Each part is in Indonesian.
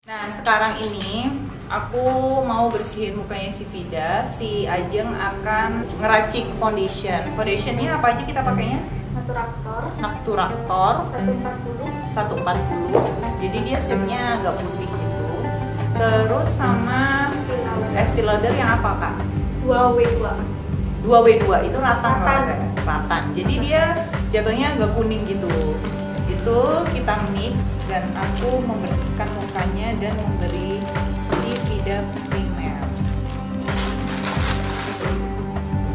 Nah, sekarang ini aku mau bersihin mukanya si Vida. Si Ajeng akan ngeracik foundation. Foundationnya apa aja kita pakainya? Naturator 140. Jadi dia shade-nya agak putih gitu. Terus sama Estee Lauder yang apa, Kak? 2W2 itu ratan. Jadi dia jatuhnya agak kuning gitu. Itu kita mix dan aku membersihkan mukanya dan memberi si Vida primer.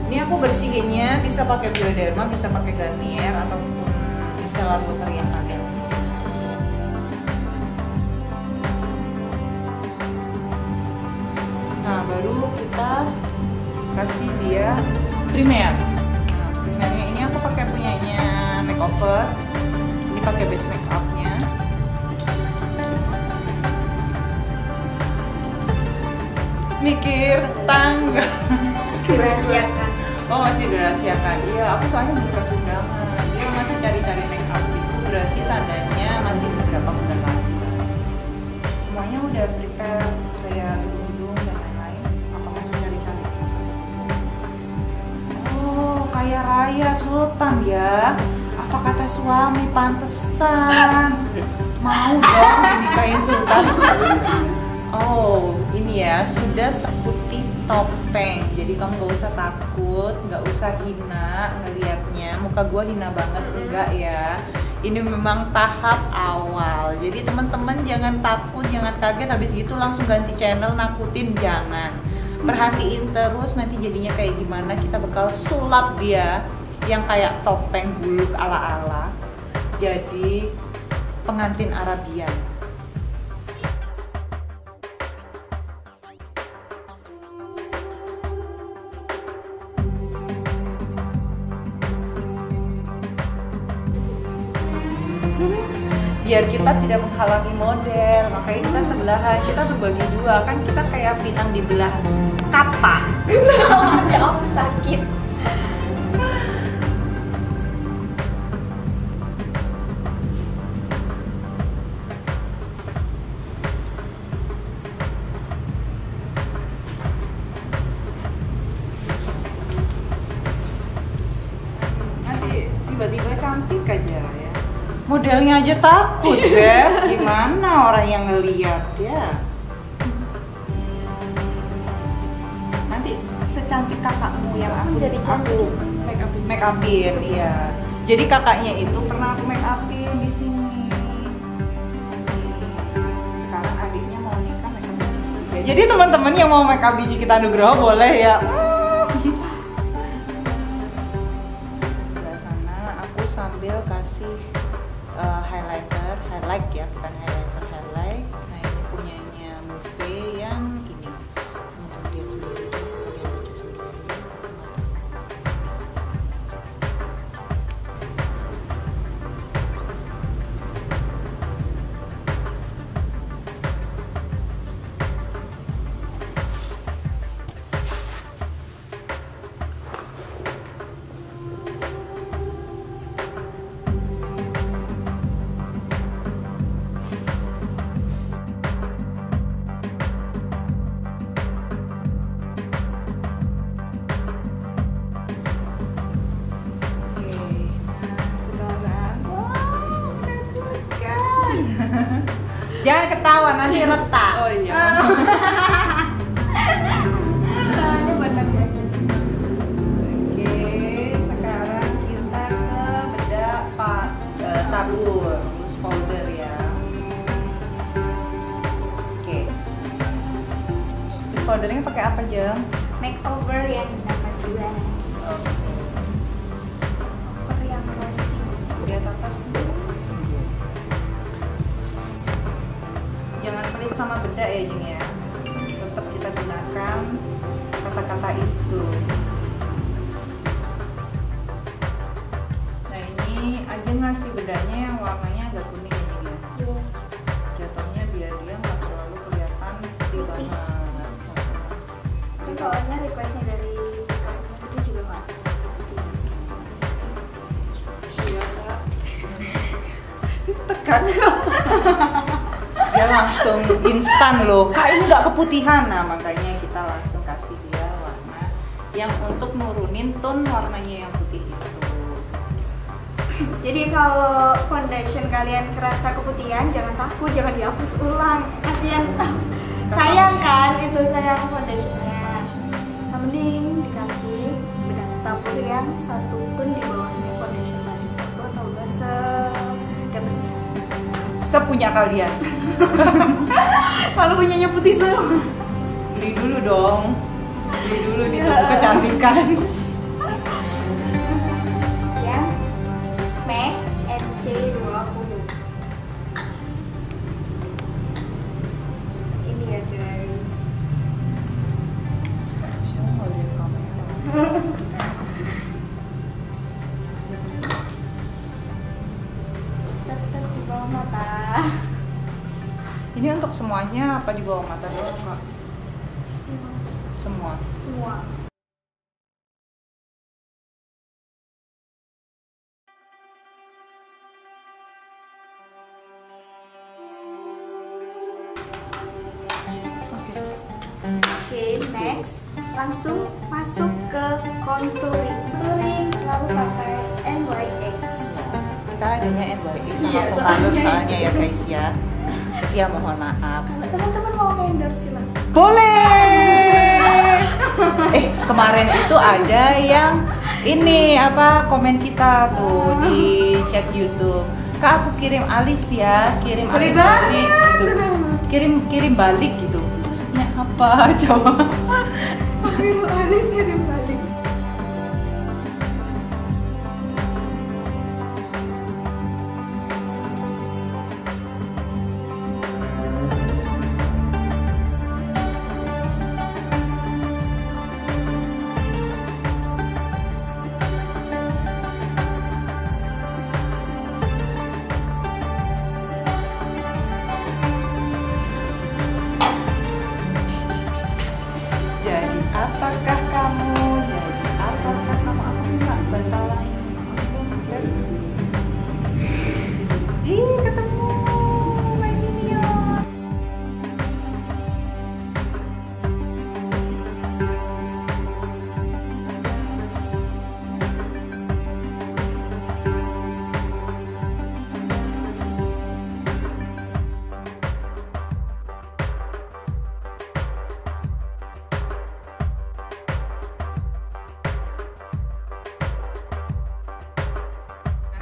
Ini aku bersihinnya bisa pakai Bioderma, bisa pakai Garnier ataupun Estee Lauder yang ada. Nah, baru kita kasih dia primer. Nah, primernya ini aku pakai punyanya Makeover. Ini pakai base makeupnya. Mikir tangga. Dirahasiakan. Oh, masih dirahasiakan. Iya, aku soalnya belum kasih undangan. Dia masih cari-cari makeup itu berarti tandanya masih beberapa bulan lagi. Semuanya udah prepare kayak hidung dan lain-lain. Apa masih cari-cari? Oh, kayak Raya Sultan ya. Apa kata suami, pantesan mau dong dinikahin Sultan. Oh, ini ya sudah seputih topeng. Jadi kamu gak usah takut, gak usah hina ngelihatnya. Muka gua hina banget enggak ya. Ini memang tahap awal. Jadi teman-teman jangan takut, jangan kaget habis gitu langsung ganti channel nakutin, jangan. Perhatiin terus nanti jadinya kayak gimana. Kita bakal sulap dia yang kayak topeng buluk ala-ala jadi pengantin Arabian. Biar kita tidak menghalangi model, makanya kita sebelahan, kita berbagi dua, kan kita kayak pinang di belah kapak. Ya, sakit. Tiba-tiba cantik aja ya. Modelnya aja takut deh. Gimana orang yang ngeliat ya? Nanti secantik kakakmu yang aku jadi cantik. make upin, iya. Jadi kakaknya itu pernah aku make upin di sini. Sekarang adiknya mau nikah make up di sini. Jadi teman-teman yang mau make up di Cikita Nugroho boleh ya. Sambil kasih highlight ya, bukan highlight. Nah, ini punyanya Move yang ini untuk lihat sendiri, kalian baca sendiri. Jangan ketawa, nanti retak. Oh iya. Oke, sekarang kita ke bedak tabur, loose powder ya. Oke. Loose powdernya pakai apa, Jeng? Makeover yang dapat juga. Makeover yang rosy. Lihat atas dulu. Jangan pelit sama bedak ya, Jeng ya. Tetap kita gunakan kata-kata itu. Nah, ini aja ngasih bedaknya yang warnanya agak kuning ya, Jeng ya. Jatuhnya biar dia nggak terlalu kelihatan putih banget. Soalnya requestnya dari kakaknya itu juga nggak. Iya, Kak. Tekan. dia langsung instan loh, kayak nggak keputihan. Nah makanya kita langsung kasih dia warna yang untuk nurunin tone warnanya yang putih itu. Jadi kalau foundation kalian kerasa keputihan, jangan takut, jangan dihapus ulang. Kasihan, sayang kan itu, sayang foundationnya. Nah, mending dikasih bedak tabur yang satu tone di bawahnya foundation tadi, satu atau dua sedapatnya. Sepunya kalian. Kalau punyanya putih semua. Beli dulu dong. Beli dulu di toko kecantikan. Ya, MAC NC20. Ini ya guys. Siapa mau lihat kamera? Tetap di bawah mata. Ini untuk semuanya apa di bawah mata doang kak? Semua. Semua. Oke, next langsung masuk ke contouring. Contouring selalu pakai NYX. Kita adanya NYX sama Iya, Focalor soalnya. soalnya ya guys ya. Ya mohon maaf. Kalau teman-teman mau endorse silakan. Boleh. Kemarin itu ada yang ini apa komen kita tuh di chat YouTube. Kak aku kirim alis ya, kirim Boleh alis banget. balik gitu. Kirim balik gitu. Maksudnya apa coba? Kirim alis, kirim balik. Jadi apakah kamu? Jadi apakah kamu? Aku minta bantal lain. Ih ketemu main minion.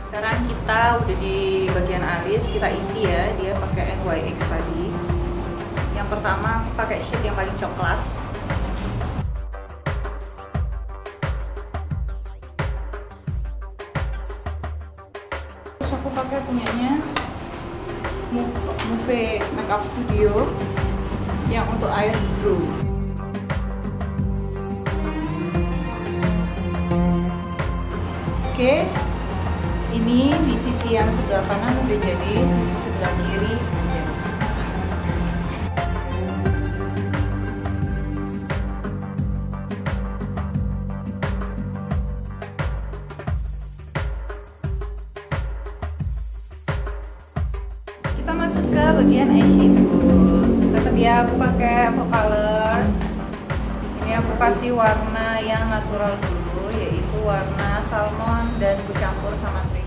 Sekarang kita udah di bagian alis, kita isi ya, dia pakai NYX tadi. Yang pertama aku pakai shade yang paling coklat. Terus aku pakai punyanya Move Makeup Studio yang untuk air blue. Oke. Ini di sisi yang sebelah kanan udah jadi, sisi sebelah kiri aja. Kita masuk ke bagian eyeshadow. Tetap ya aku pakai Focalor. Ini aku kasih warna yang natural dulu, yaitu warna salmon dan ku campur sama treasure.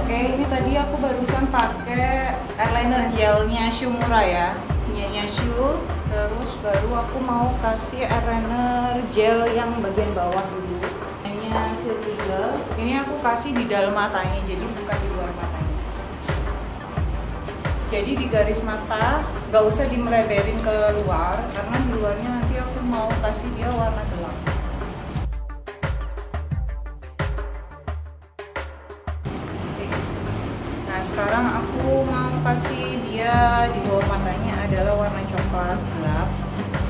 Oke, ini tadi aku barusan pakai eyeliner gelnya Shumura ya, punyanya Shu. Terus baru aku mau kasih eyeliner gel yang bagian bawah dulu. Ini Silkygel. Ini aku kasih di dalam matanya, jadi bukan di luar matanya. Jadi di garis mata, nggak usah dimeleberin ke luar, karena di luarnya nanti aku mau kasih dia warna gelap. Nah sekarang aku mau kasih dia di bawah matanya adalah warna coklat gelap.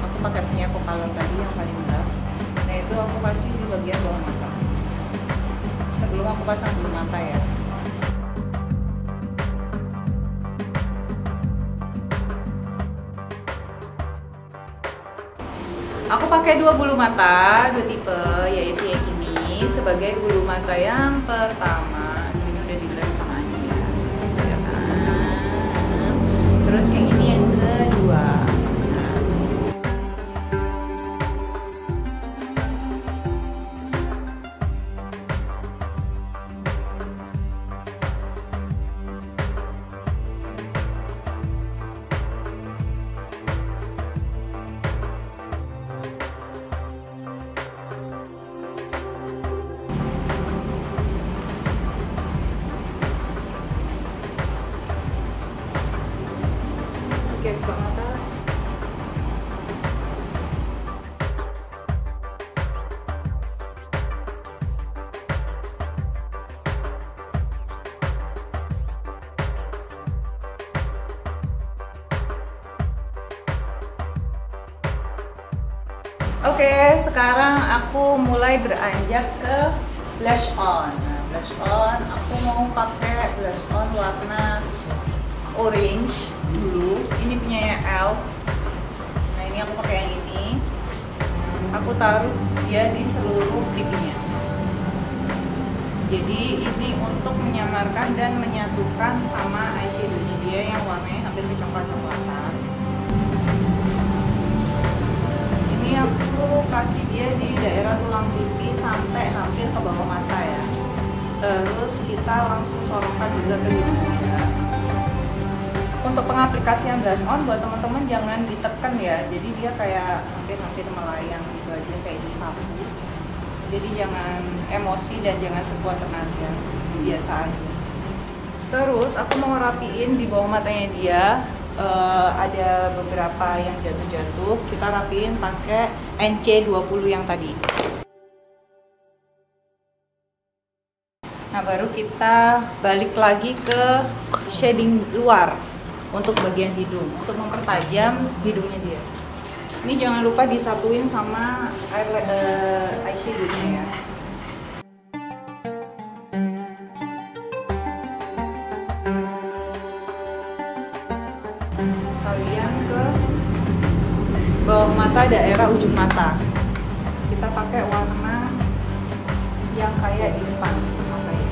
Aku pakai punya Focalor tadi yang paling gelap. Nah itu aku kasih di bagian bawah mata sebelum aku aku pasang bulu mata ya. Aku pakai 2 bulu mata, 2 tipe, yaitu yang ini sebagai bulu mata yang pertama. Ini udah dibilang sama aja ya. Terus yang ini yang kedua. Oke, buka mata. Oke, sekarang aku mulai beranjak ke blush on. Nah, blush on, aku mau pakai blush on warna orange dulu. Ini punya Elf. Nah, ini aku pakai yang ini. Aku taruh dia di seluruh pipinya. Jadi ini untuk menyamarkan dan menyatukan sama eyeshadow-nya dia yang warnanya hampir kecoklat-coklatan. Ini aku kasih dia di daerah tulang pipi sampai hampir ke bawah mata ya. Terus kita langsung sorongkan juga ke hidungnya. Untuk pengaplikasian blush on buat teman-teman jangan ditekan ya. Jadi dia kayak hampir melayang gitu aja, kayak disapu. Jadi jangan emosi dan jangan sekuat tenaga, biasa aja. Terus aku mau rapiin di bawah matanya dia. Ada beberapa yang jatuh-jatuh, kita rapiin pakai NC20 yang tadi. Nah, baru kita balik lagi ke shading luar untuk bagian hidung, untuk mempertajam hidungnya dia. Ini jangan lupa disatuin sama eyeshadow-nya ya. Kalian ke bawah mata, daerah ujung mata. Kita pakai warna yang kayak di depan mata ini.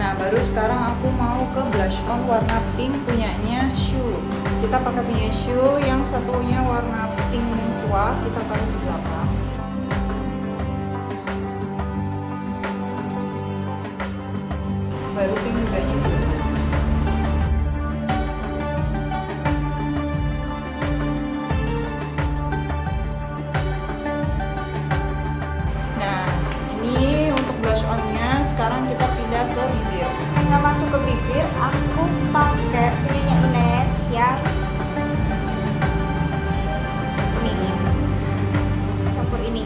Nah, baru sekarang aku mau ke blush on warna pink punyanya Shu. Kita pakai punya Shu, yang satunya warna pink tua, kita taruh di belakang. Baru pink mudanya di depan. Nah, ini untuk blush on-nya. Sekarang kita pindah ke bibir. Kita masuk ke bibir, aku pakai punyanya Ines yang ini, campur ini.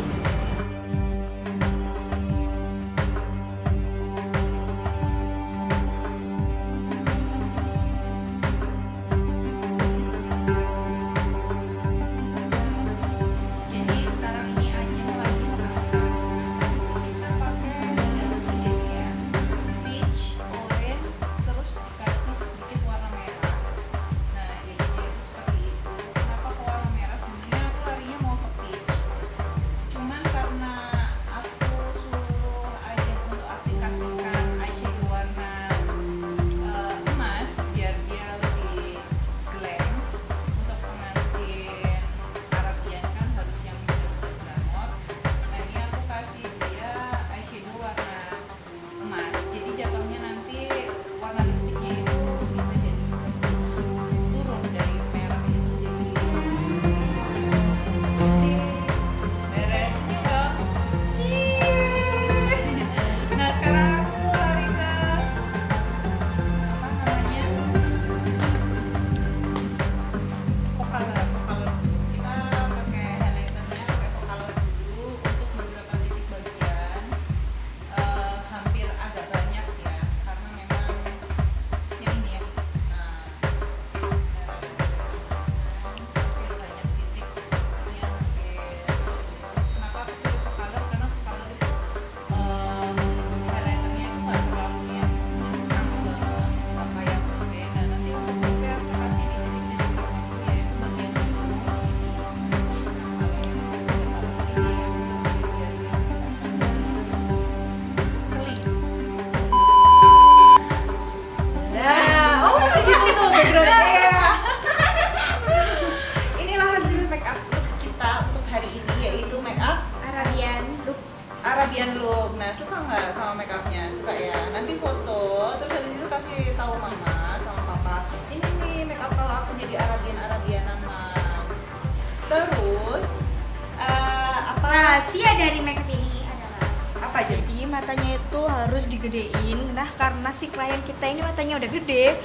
Rahasia dari makeup ini adalah Apa aja? jadi matanya itu harus digedein. Nah, karena si klien kita ini matanya udah gede,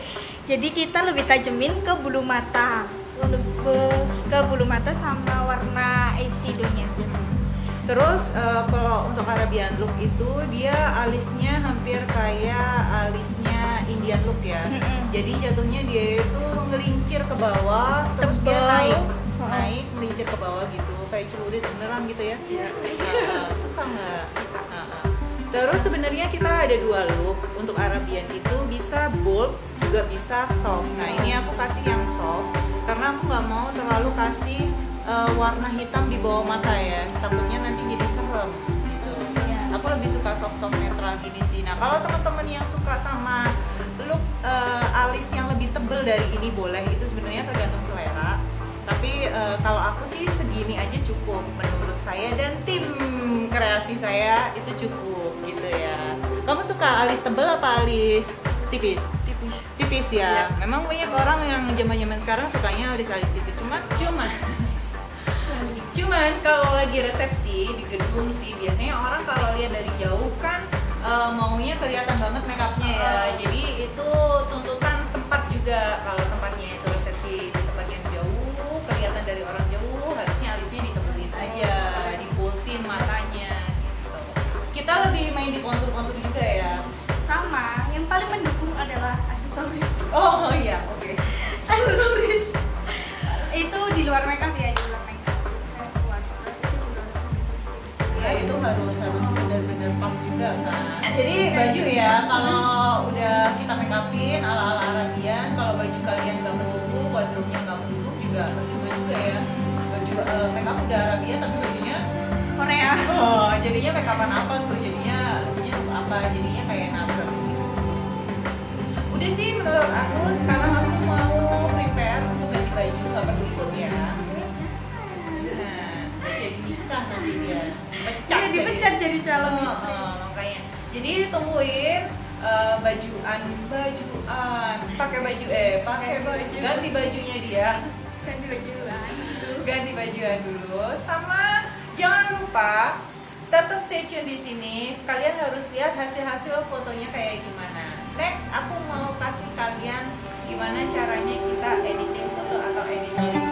jadi kita lebih tajemin ke bulu mata, ke bulu mata sama warna eyeshadownya. Terus kalau untuk Arabian look itu dia alisnya hampir kayak alisnya Indian look ya. Jadi jatuhnya dia itu ngelincir ke bawah, terus dia naik melincir ke bawah gitu, kayak celurit beneran gitu ya. Suka nggak? Terus sebenarnya kita ada 2 look untuk Arabian itu, bisa bold juga bisa soft. Nah ini aku kasih yang soft karena aku nggak mau terlalu kasih warna hitam di bawah mata ya, takutnya nanti jadi serem gitu. Aku lebih suka soft netral gini sih. Nah kalau teman-teman yang suka sama look alis yang lebih tebel dari ini boleh, itu sebenarnya tergantung selera. Tapi kalau aku sih segini aja cukup menurut saya dan tim kreasi saya itu cukup gitu ya. Kamu suka alis tebel apa alis tipis? Tipis ya. Memang banyak orang yang zaman sekarang sukanya alis tipis. Cuman kalau lagi resepsi di gedung sih biasanya orang kalau lihat dari jauh kan maunya kelihatan banget makeupnya ya. Jadi itu tuntutan tempat juga. Kalau tempatnya itu resepsi di tempat yang jauh, kelihatan dari orang jauh, harusnya alisnya ditebelin aja, dibultin matanya gitu. Kita lebih main di kontur juga ya. Sama, yang paling mendukung adalah aksesoris. Oh iya, oke. Aksesoris itu di luar makeup ya, di luar makeup. Ya itu harus benar-benar pas juga kan. Jadi baju ya, kalau udah kita make upin ala-ala Arabian, kalau baju kalian nggak mendukung, wardrobe-nya nggak mendukung juga percuma juga ya. Baju make up udah Arabian tapi bajunya Korea. Oh, jadinya make upan apa tuh? Jadinya untuk apa? Jadinya kayak nabrak gitu. Udah sih menurut aku sekarang aku mau prepare untuk ganti baju, nggak perlu ikut ya. Nah, jadi nikah nanti dia. Dipecat jadi calon istri. Makanya. Jadi tungguin bajuan pakai baju ganti bajunya dia. Ganti bajuan dulu sama jangan lupa tetap stay tune di sini. Kalian harus lihat hasil fotonya kayak gimana. Next aku mau kasih kalian gimana caranya kita editing foto atau editing